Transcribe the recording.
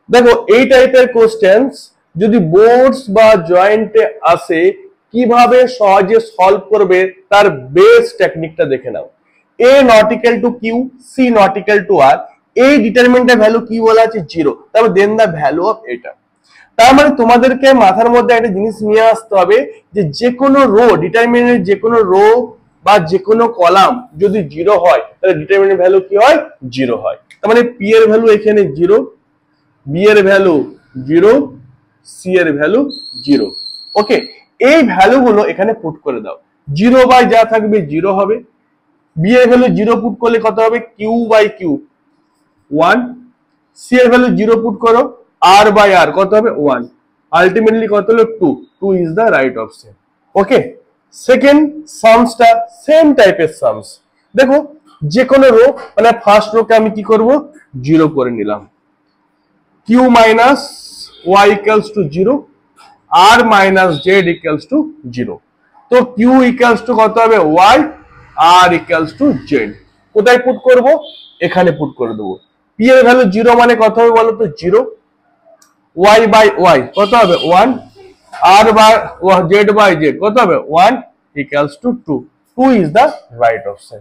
দেখো এই টাইপের কোশ্চেন্স যদি বোর্ডস বা জয়েন্টে আসে কিভাবে সহজে সলভ করবে তার বেস টেকনিকটা দেখে নাও। a not equal to q, c not equal to r, এই ডিটারমিনেন্টের ভ্যালু কি বলা আছে 0, তারপর দেন দা ভ্যালু অফ এটা। তার মানে তোমাদেরকে মাথার মধ্যে একটা জিনিস নিয়ে আসতে হবে যে যে কোনো রো ডিটারমিনেন্টের যে কোনো রো বা যে কোনো কলাম যদি 0 হয় তাহলে ডিটারমিনেন্টের ভ্যালু কি হয় 0 হয়। তার মানে p এর ভ্যালু এখানে 0, b এর ভ্যালু 0, c এর ভ্যালু 0। ওকে, এই ভ্যালুগুলো এখানে পুট করে দাও। 0 বাই যা থাকবে 0 হবে, b এর ভ্যালু 0 পুট করলে কত হবে q বাই q 1, c এর ভ্যালু 0 পুট করো r বাই r কত হবে 1, আলটিমেটলি কত হলো 2, 2 is the right option. Okay, second সামসটা সেম টাইপের সামস। দেখো যে কোনো রো মানে ফার্স্ট রোকে আমি কি করব 0 করে নিলাম, q minus y equals to 0, r minus z equals to 0, তো q equals to কত হবে y, r equals to z, কোথায় পুট করব এখানে পুট করে দেবো। p এর ভ্যালু 0 মানে কত হবে বলো তো 0, y বাই y কত হবে 1, r by z by z কত হবে 1 equals to 2, 2 is the right option।